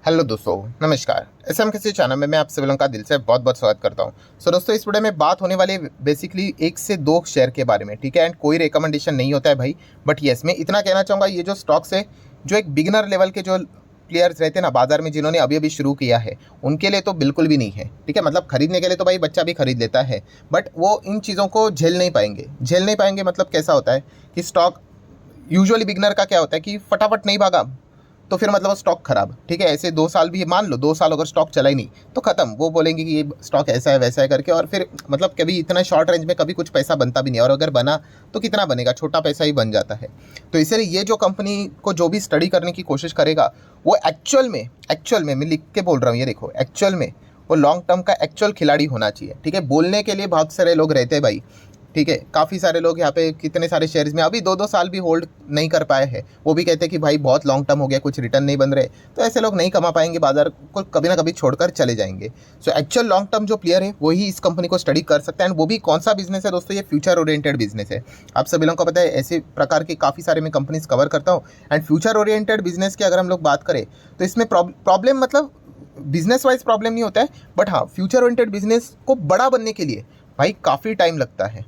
Hello दोस्तों, नमस्कार। SM किसी चैनल में मैं आप सभी लोगों का दिल से बहुत बहुत स्वागत करता हूं। दोस्तों, इस वीडियो में बात होने वाली है बेसिकली 1 से 2 शेयर के बारे में, ठीक है। एंड कोई रिकमेंडेशन नहीं होता है भाई, बट यस मैं इतना कहना चाहूँगा, ये जो स्टॉक्स है, जो एक बिगिनर लेवल के जो प्लेयर्स रहते हैं ना बाजार में, जिन्होंने अभी अभी शुरू किया है, उनके लिए तो बिल्कुल भी नहीं है, ठीक है। मतलब खरीदने के लिए तो भाई बच्चा भी खरीद लेता है, बट वो इन चीज़ों को झेल नहीं पाएंगे। मतलब कैसा होता है कि स्टॉक यूजुअली बिगनर का क्या होता है कि फटाफट नहीं भागा तो फिर मतलब स्टॉक खराब, ठीक है। ऐसे 2 साल भी मान लो, 2 साल अगर स्टॉक चला ही नहीं तो खत्म। वो बोलेंगे कि ये स्टॉक ऐसा है वैसा है करके, और फिर मतलब कभी इतना शॉर्ट रेंज में कभी कुछ पैसा बनता भी नहीं, और अगर बना तो कितना बनेगा, छोटा पैसा ही बन जाता है। तो इसलिए ये जो कंपनी को जो भी स्टडी करने की कोशिश करेगा, वो एक्चुअल में मैं लिख के बोल रहा हूँ, ये देखो, एक्चुअल में वो लॉन्ग टर्म का एक्चुअल खिलाड़ी होना चाहिए, ठीक है। बोलने के लिए बहुत सारे लोग रहते हैं भाई, ठीक है। काफ़ी सारे लोग यहाँ पे कितने सारे शेयर्स में अभी 2-2 साल भी होल्ड नहीं कर पाए हैं, वो भी कहते हैं कि भाई बहुत लॉन्ग टर्म हो गया, कुछ रिटर्न नहीं बन रहे। तो ऐसे लोग नहीं कमा पाएंगे, बाजार को कभी ना कभी छोड़कर चले जाएंगे। सो एक्चुअल लॉन्ग टर्म जो प्लेयर है वही इस कंपनी को स्टडी कर सकता है। एंड वो भी कौन सा बिजनेस है दोस्तों, ये फ्यूचर ओरिएंटेड बिजनेस है। आप सभी लोगों को पता है, ऐसे प्रकार के काफ़ी सारे मैं कंपनीज कवर करता हूँ। एंड फ्यूचर ओरिएंटेड बिजनेस की अगर हम लोग बात करें तो इसमें प्रॉब्लम मतलब बिजनेस वाइज प्रॉब्लम नहीं होता है, बट हाँ, फ्यूचर ओरिएंटेड बिजनेस को बड़ा बनने के लिए भाई काफ़ी टाइम लगता है,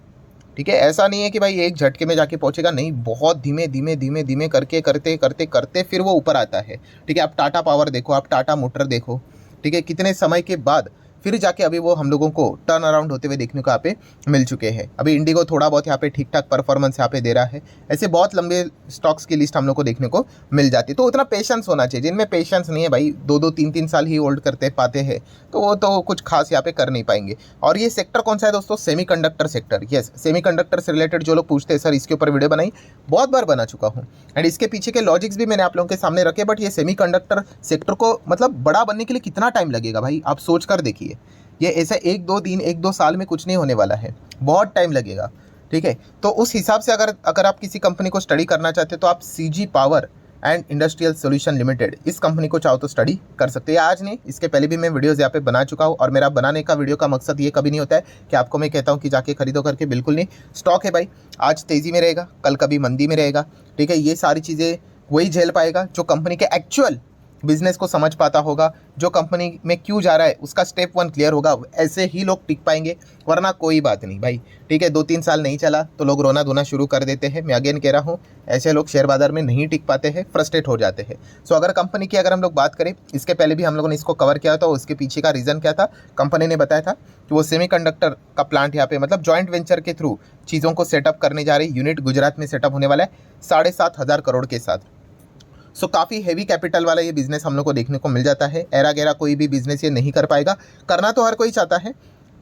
ठीक है। ऐसा नहीं है कि भाई एक झटके में जाके पहुंचेगा, नहीं, बहुत धीमे धीमे धीमे धीमे करके करते करते करते फिर वो ऊपर आता है, ठीक है। आप टाटा पावर देखो, आप टाटा मोटर देखो, ठीक है, कितने समय के बाद फिर जाके अभी वो हम लोगों को टर्न अराउंड होते हुए देखने को यहाँ पे मिल चुके हैं। अभी इंडिगो थोड़ा बहुत यहाँ पे ठीक ठाक परफॉर्मेंस यहाँ पे दे रहा है। ऐसे बहुत लंबे स्टॉक्स की लिस्ट हम लोग को देखने को मिल जाती है। तो उतना पेशेंस होना चाहिए। जिनमें पेशेंस नहीं है भाई, 2-2 3-3 साल ही होल्ड करते पाते हैं, तो वो तो कुछ खास यहाँ पे कर नहीं पाएंगे। और ये सेक्टर कौन सा है दोस्तों, सेमीकंडक्टर सेक्टर। यस, सेमीकंडक्टर से रिलेटेड जो लोग पूछते हैं सर इसके ऊपर वीडियो बनाई, बहुत बार बना चुका हूँ। एंड इसके पीछे के लॉजिक्स भी मैंने आप लोगों के सामने रखे। बट ये सेमीकंडक्टर सेक्टर को मतलब बड़ा बनने के लिए कितना टाइम लगेगा भाई, आप सोच कर देखिए। ये ऐसा 1-2 साल में कुछ नहीं होने वाला है, बहुत टाइम लगेगा, ठीक है। तो उस हिसाब से अगर आप किसी कंपनी को स्टडी करना चाहते हो तो आप CG power and industrial solution limited, इस कंपनी को चाहो तो स्टडी कर सकते हैं। आज नहीं, इसके पहले भी मैं वीडियोस यहाँ पे बना चुका हूँ। और मेरा बनाने का वीडियो का मकसद ये कभी नहीं होता है कि आपको मैं कहता हूँ कि जाके खरीदो करके, बिल्कुल नहीं। स्टॉक है भाई, आज तेज़ी में रहेगा, कल कभी मंदी में रहेगा, ठीक है। ये सारी चीज़ें वही झेल पाएगा जो कंपनी के एक्चुअल बिजनेस को समझ पाता होगा, जो कंपनी में क्यों जा रहा है उसका स्टेप 1 क्लियर होगा, ऐसे ही लोग टिक पाएंगे। वरना कोई बात नहीं भाई, ठीक है। 2-3 साल नहीं चला तो लोग रोना धोना शुरू कर देते हैं। मैं अगेन कह रहा हूँ, ऐसे लोग शेयर बाजार में नहीं टिक पाते हैं, फ्रस्ट्रेट हो जाते हैं। सो अगर कंपनी की अगर हम लोग बात करें, इसके पहले भी हम लोगों ने इसको कवर किया था। उसके पीछे का रीज़न क्या था, कंपनी ने बताया था कि वो सेमीकंडक्टर का प्लांट यहाँ पे मतलब जॉइंट वेंचर के थ्रू चीज़ों को सेटअप करने जा रही। यूनिट गुजरात में सेटअप होने वाला है 7,500 करोड़ के साथ। सो काफ़ी हैवी कैपिटल वाला ये बिज़नेस हम लोग को देखने को मिल जाता है। एरा गैरा कोई भी बिज़नेस ये नहीं कर पाएगा। करना तो हर कोई चाहता है,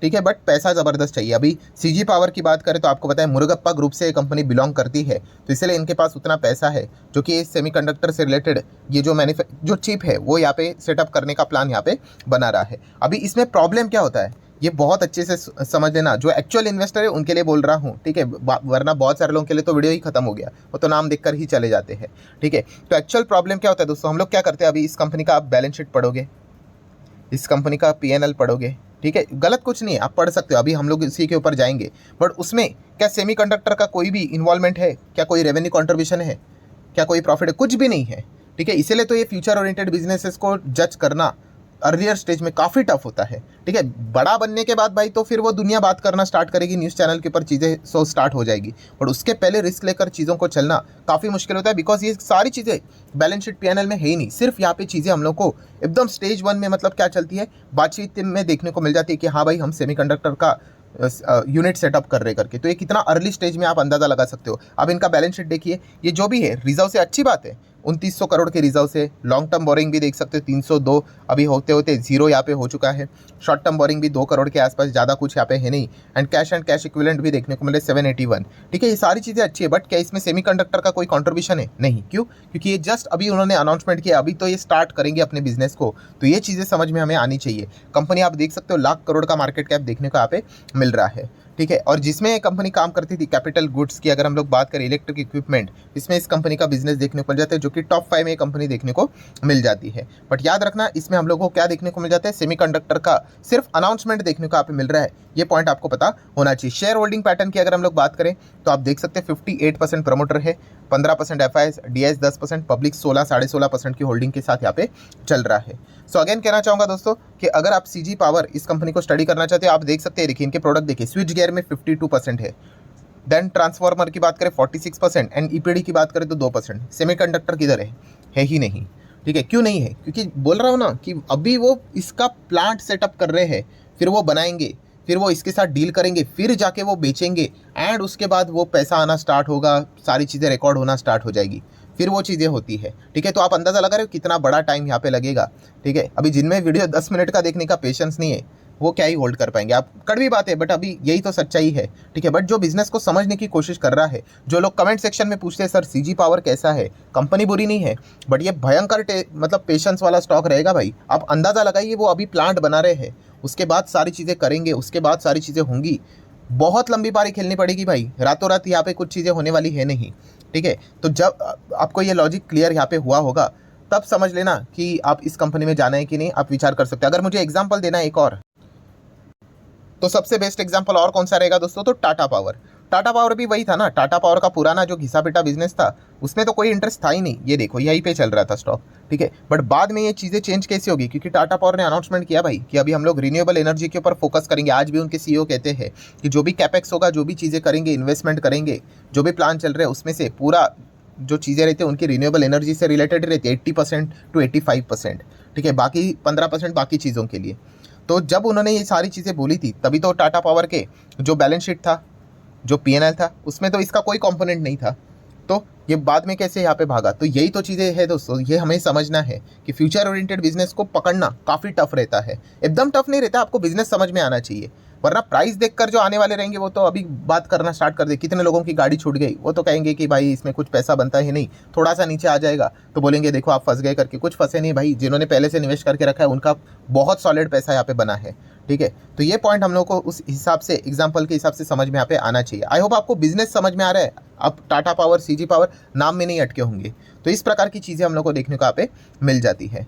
ठीक है, बट पैसा ज़बरदस्त चाहिए। अभी सीजी पावर की बात करें तो आपको पता है मुरुगप्पा ग्रुप से ये कंपनी बिलोंग करती है, तो इसलिए इनके पास उतना पैसा है जो कि सेमीकंडक्टर से रिलेटेड ये जो चिप है वो यहाँ पे सेटअप करने का प्लान यहाँ पे बना रहा है। अभी इसमें प्रॉब्लम क्या होता है, ये बहुत अच्छे से समझ लेना। जो एक्चुअल इन्वेस्टर है उनके लिए बोल रहा हूँ, ठीक है। वरना बहुत सारे लोगों के लिए तो वीडियो ही खत्म हो गया, वो तो नाम देखकर ही चले जाते हैं, ठीक है। तो एक्चुअल प्रॉब्लम क्या होता है दोस्तों, हम लोग क्या करते हैं, अभी इस कंपनी का आप बैलेंस शीट पढ़ोगे, इस कंपनी का पीएनएल पढ़ोगे, ठीक है। गलत कुछ नहीं है, आप पढ़ सकते हो, अभी हम लोग इसी के ऊपर जाएंगे। बट उसमें क्या सेमीकंडक्टर का कोई भी इन्वॉल्वमेंट है क्या, कोई रेवेन्यू कॉन्ट्रीब्यूशन है क्या, कोई प्रॉफिट है, कुछ भी नहीं है, ठीक है। इसीलिए तो ये फ्यूचर ओरिएंटेड बिजनेसेस को जज करना अर्लियर स्टेज में काफ़ी टफ होता है, ठीक है। बड़ा बनने के बाद भाई तो फिर वो दुनिया बात करना स्टार्ट करेगी, न्यूज़ चैनल के ऊपर चीज़ें स्टार्ट हो जाएगी। और उसके पहले रिस्क लेकर चीज़ों को चलना काफ़ी मुश्किल होता है, बिकॉज ये सारी चीज़ें बैलेंस शीट पीएनएल में है ही नहीं। सिर्फ यहाँ पे चीज़ें हम लोग को एकदम स्टेज 1 में मतलब क्या चलती है, बातचीत में देखने को मिल जाती है कि हाँ भाई हम सेमीकंडक्टर का यूनिट सेटअप कर रहे करके। तो ये कितना अर्ली स्टेज में आप अंदाज़ा लगा सकते हो। अब इनका बैलेंस शीट देखिए, ये जो भी है रिजर्व से अच्छी बात है, 2900 करोड़ के रिजर्व से। लॉन्ग टर्म बोरिंग भी देख सकते हो 302, अभी होते होते जीरो यहाँ पे हो चुका है। शॉर्ट टर्म बोरिंग भी 2 करोड़ के आसपास, ज़्यादा कुछ यहाँ पे है नहीं। एंड कैश इक्विवेलेंट भी देखने को मिले 781, ठीक है। ये सारी चीज़ें अच्छी है, बट क्या इसमें सेमीकंडक्टर का कोई कंट्रीब्यूशन है? नहीं। क्यों? क्योंकि ये जस्ट अभी उन्होंने अनाउंसमेंट किया, अभी तो ये स्टार्ट करेंगे अपने बिजनेस को। तो ये चीज़ें समझ में हमें आनी चाहिए। कंपनी आप देख सकते हो लाख करोड़ का मार्केट कैप देखने को यहाँ पे मिल रहा है, ठीक है। और जिसमें कंपनी काम करती थी कैपिटल गुड्स की, अगर हम लोग बात करें इलेक्ट्रिक इक्विपमेंट, इसमें इस कंपनी का बिजनेस देखने को मिल जाता है, जो कि टॉप 5 में कंपनी देखने को मिल जाती है। बट याद रखना, इसमें हम लोगों को क्या देखने को मिल जाता है, सेमीकंडक्टर का सिर्फ अनाउंसमेंट देखने को यहाँ पे मिल रहा है। ये पॉइंट आपको पता होना चाहिए। शेयर होल्डिंग पैटर्न की अगर हम लोग बात करें तो आप देख सकते हैं 58% प्रमोटर है, 15% FIS, DIS 10%, पब्लिक 16-16.5% की होल्डिंग के साथ यहाँ पे चल रहा है। सो अगेन कहना चाहूँगा दोस्तों कि अगर आप CG पावर इस कंपनी को स्टडी करना चाहते हो, आप देख सकते हैं, देखिए इनके प्रोडक्ट देखिए, स्विच गियर में 52% है, देन ट्रांसफार्मर की बात करें 46% एंड EPD की बात करें तो 2%। सेमीकंडक्टर किधर है ही नहीं, ठीक है। क्यों नहीं है? क्योंकि बोल रहा हूँ ना कि अभी वो इसका प्लांट सेटअप कर रहे हैं, फिर वो बनाएंगे, फिर वो इसके साथ डील करेंगे, फिर जाके वो बेचेंगे एंड उसके बाद वो पैसा आना स्टार्ट होगा, सारी चीज़ें रिकॉर्ड होना स्टार्ट हो जाएगी, फिर वो चीज़ें होती है, ठीक है। तो आप अंदाज़ा लगा रहे हो कितना बड़ा टाइम यहाँ पे लगेगा, ठीक है। अभी जिनमें वीडियो 10 मिनट का देखने का पेशेंस नहीं है, वो क्या ही होल्ड कर पाएंगे। आप कड़वी बात है, बट अभी यही तो सच्चाई है, ठीक है। बट जो बिजनेस को समझने की कोशिश कर रहा है, जो लोग कमेंट सेक्शन में पूछते हैं सर CG पावर कैसा है, कंपनी बुरी नहीं है, बट ये भयंकर मतलब पेशेंस वाला स्टॉक रहेगा भाई। आप अंदाज़ा लगाइए, वो अभी प्लांट बना रहे हैं, उसके बाद सारी चीज़ें करेंगे, उसके बाद सारी चीज़ें होंगी, बहुत लंबी पारी खेलनी पड़ेगी भाई, रातों रात यहाँ पे कुछ चीज़ें होने वाली है नहीं, ठीक है। तो जब आपको ये लॉजिक क्लियर यहाँ पे हुआ होगा, तब समझ लेना कि आप इस कंपनी में जाना है कि नहीं, आप विचार कर सकते हैं। अगर मुझे एग्जाम्पल देना है एक और, तो सबसे बेस्ट एग्जांपल और कौन सा रहेगा दोस्तों, तो टाटा पावर। टाटा पावर भी वही था ना, टाटा पावर का पुराना जो घिसा पिटा बिजनेस था, उसमें तो कोई इंटरेस्ट था ही नहीं, ये देखो यहीं पे चल रहा था स्टॉक, ठीक है। बट बाद में ये चीज़ें चेंज कैसे होगी, क्योंकि टाटा पावर ने अनाउंसमेंट किया भाई कि अभी हम लोग रिन्यूएबल एनर्जी के ऊपर फोकस करेंगे। आज भी उनके CEO कहते हैं कि जो भी कैपेक्स होगा, जो भी चीज़ें करेंगे, इन्वेस्टमेंट करेंगे, जो भी प्लान चल रहे हैं, उसमें से पूरा जो चीज़ें रहती है उनकी रिन्यूएबल एनर्जी से रिलेटेड रहती है, 80% to 85%, ठीक है। बाकी 15% बाकी चीज़ों के लिए। तो जब उन्होंने ये सारी चीज़ें बोली थी, तभी तो टाटा पावर के जो बैलेंस शीट था, जो P&L था, उसमें तो इसका कोई कंपोनेंट नहीं था। तो ये बाद में कैसे यहाँ पे भागा? तो यही तो चीज़ें हैं दोस्तों, ये हमें समझना है कि फ्यूचर ओरिएंटेड बिजनेस को पकड़ना काफ़ी टफ रहता है। एकदम टफ नहीं रहता, आपको बिजनेस समझ में आना चाहिए, वरना प्राइस देखकर जो आने वाले रहेंगे वो तो अभी बात करना स्टार्ट कर दे। कितने लोगों की गाड़ी छूट गई, वो तो कहेंगे कि भाई इसमें कुछ पैसा बनता ही नहीं, थोड़ा सा नीचे आ जाएगा तो बोलेंगे देखो आप फंस गए करके। कुछ फंसे नहीं भाई, जिन्होंने पहले से निवेश करके रखा है उनका बहुत सॉलिड पैसा यहाँ पे बना है, ठीक है। तो ये पॉइंट हम लोग को उस हिसाब से, एग्जाम्पल के हिसाब से समझ में यहाँ पे आना चाहिए। आई होप आपको बिजनेस समझ में आ रहा है, अब टाटा पावर, CG पावर नाम में नहीं अटके होंगे। तो इस प्रकार की चीज़ें हम लोग को देखने को यहाँ पे मिल जाती है।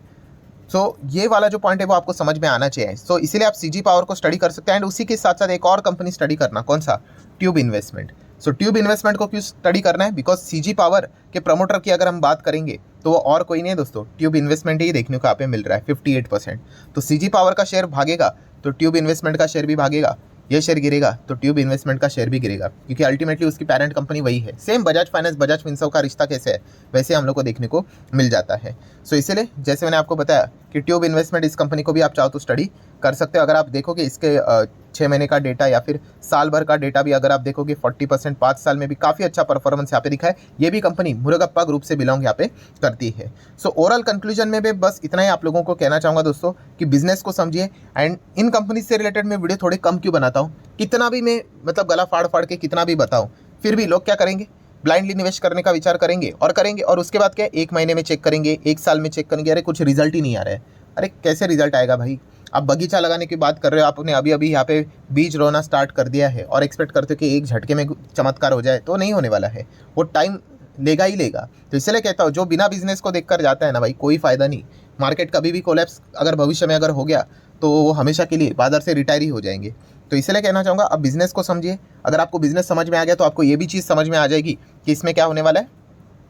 सो ये वाला जो पॉइंट है वो आपको समझ में आना चाहिए। सो इसीलिए आप CG पावर को स्टडी कर सकते हैं एंड उसी के साथ साथ एक और कंपनी स्टडी करना, कौन सा, ट्यूब इन्वेस्टमेंट। सो ट्यूब इन्वेस्टमेंट को क्यों स्टडी करना है, बिकॉज CG पावर के प्रमोटर की अगर हम बात करेंगे तो वो और कोई नहीं है दोस्तों, ट्यूब इन्वेस्टमेंट ही देखने को यहाँ पे मिल रहा है 58%। तो CG पावर का शेयर भागेगा तो ट्यूब इन्वेस्टमेंट का शेयर भी भागेगा, ये शेयर गिरेगा तो ट्यूब इन्वेस्टमेंट का शेयर भी गिरेगा, क्योंकि अल्टीमेटली उसकी पेरेंट कंपनी वही है। Same Bajaj finance, Bajaj Finserv का रिश्ता कैसे है, वैसे हम लोग को देखने को मिल जाता है। सो इसीलिए जैसे मैंने आपको बताया कि ट्यूब इन्वेस्टमेंट, इस कंपनी को भी आप चाहो तो स्टडी कर सकते हो। अगर आप देखोगे इसके 6 महीने का डेटा या फिर साल भर का डेटा भी अगर आप देखोगे, 40% 5 साल में भी काफ़ी अच्छा परफॉर्मेंस यहाँ पे दिखा है। ये भी कंपनी मुरुगप्पा ग्रुप से बिलोंग यहाँ पे करती है। सो ओवरऑल कंक्लूजन में भी बस इतना ही आप लोगों को कहना चाहूँगा दोस्तों कि बिजनेस को समझिए एंड इन कंपनी से रिलेटेड मैं वीडियो थोड़े कम क्यों बनाता हूँ, कितना भी मैं मतलब गला फाड़ फाड़ के कितना भी बताऊँ, फिर भी लोग क्या करेंगे, ब्लाइंडली निवेश करने का विचार करेंगे और उसके बाद क्या, 1 महीने में चेक करेंगे, 1 साल में चेक करेंगे, अरे कुछ रिजल्ट ही नहीं आ रहा है। अरे कैसे रिजल्ट आएगा भाई? आप बगीचा लगाने की बात कर रहे हो, आपने अभी अभी यहाँ पे बीज रोना स्टार्ट कर दिया है और एक्सपेक्ट करते हो कि एक झटके में चमत्कार हो जाए, तो नहीं होने वाला है, वो टाइम लेगा ही लेगा। तो इसलिए कहता हूँ, जो बिना बिजनेस को देखकर जाता है ना भाई, कोई फ़ायदा नहीं। मार्केट कभी भी कोलैप्स अगर भविष्य में अगर हो गया तो वो हमेशा के लिए बाजार से रिटायर ही हो जाएंगे। तो इसलिए कहना चाहूँगा, अब बिजनेस को समझिए। अगर आपको बिजनेस समझ में आ गया तो आपको ये भी चीज़ समझ में आ जाएगी कि इसमें क्या होने वाला है,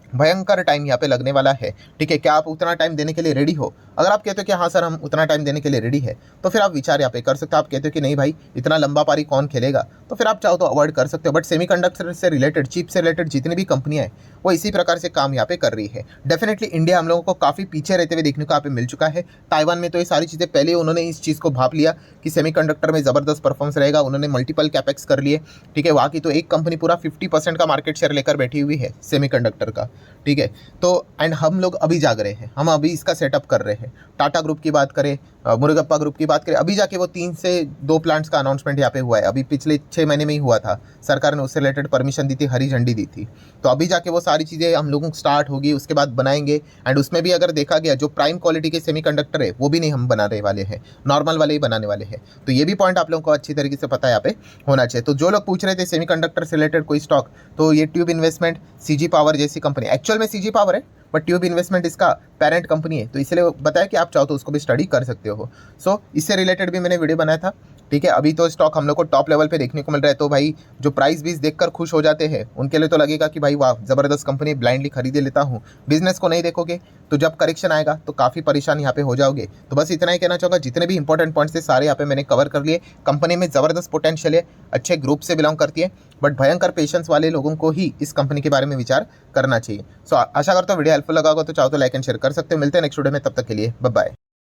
भयंकर टाइम यहाँ पे लगने वाला है, ठीक है। क्या आप उतना टाइम देने के लिए रेडी हो? अगर आप कहते हो कि हाँ सर हम उतना टाइम देने के लिए रेडी है, तो फिर आप विचार यहाँ पे कर सकते हो। आप कहते हो कि नहीं भाई इतना लंबा पारी कौन खेलेगा, तो फिर आप चाहो तो अवॉइड कर सकते हो। बट सेमीकंडक्टर से रिलेटेड, चिप से रिलेटेड जितनी भी कंपनियाँ हैं वो इसी प्रकार से काम यहाँ पे कर रही है। डेफिनेटली इंडिया हम लोगों को काफ़ी पीछे रहते हुए देखने को यहाँ पे मिल चुका है। ताइवान में तो ये सारी चीज़ें पहले उन्होंने इस चीज़ को भाप लिया कि सेमीकंडक्टर में ज़बरदस्त परफॉर्मेंस रहेगा, उन्होंने मल्टीपल कैपेक्स कर लिए, ठीक है। वहाँ की तो एक कंपनी पूरा 50% का मार्केट शेयर लेकर बैठी हुई है सेमीकंडक्टर का, ठीक है। तो एंड हम लोग अभी जाग रहे हैं, हम अभी इसका सेटअप कर रहे हैं। टाटा ग्रुप की बात करें, मुरुगप्पा ग्रुप की बात करें, अभी जाके वो 3 से 2 प्लांट्स का अनाउंसमेंट यहाँ पे हुआ है, अभी पिछले 6 महीने में ही हुआ था। सरकार ने उससे रिलेटेड परमिशन दी थी, हरी झंडी दी थी। तो अभी जाके वो सारी चीज़ें हम लोगों को स्टार्ट होगी, उसके बाद बनाएंगे। एंड उसमें भी अगर देखा गया, जो प्राइम क्वालिटी के सेमीकंडक्टर है वो भी नहीं हम बनाने वाले हैं, नॉर्मल वाले ही बनाने वाले हैं। तो ये भी पॉइंट आप लोगों को अच्छी तरीके से पता है यहाँ पे होना चाहिए। तो जो लोग पूछ रहे थे सेमीकंडक्टर से रिलेटेड कोई स्टॉक, तो ये ट्यूब इन्वेस्टमेंट, CG पावर जैसी कंपनी, एक्चुअल में CG पावर है बट ट्यूब इन्वेस्टमेंट इसका पेरेंट कंपनी है, तो इसलिए बताया कि आप चाहो तो उसको भी स्टडी कर सकते हो। सो इससे रिलेटेड भी मैंने वीडियो बनाया था, ठीक है, अभी तो स्टॉक हम लोग को टॉप लेवल पे देखने को मिल रहा है, तो भाई जो प्राइस बीस देखकर खुश हो जाते हैं उनके लिए तो लगेगा कि भाई वाह ज़बरदस्त कंपनी, ब्लाइंडली खरीदे लेता हूँ। बिजनेस को नहीं देखोगे तो जब करेक्शन आएगा तो काफ़ी परेशान यहाँ पे हो जाओगे। तो बस इतना ही कहना चाहूँगा, जितने भी इंपॉर्टेंट पॉइंट्स थे सारे यहाँ पे मैंने कवर कर लिए। कंपनी में ज़बरदस्त पोटेंशियल है, अच्छे ग्रुप से बिलोंग करती है, बट भयंकर पेशेंस वाले लोगों को ही इस कंपनी के बारे में विचार करना चाहिए। सो आशा करता हूँ वीडियो हेल्पफुल लगा होगा, तो चाहो तो लाइक एंड शेयर कर सकते हो। मिलते हैं नेक्स्ट वीडियो में, तब तक के लिए बाय बाय।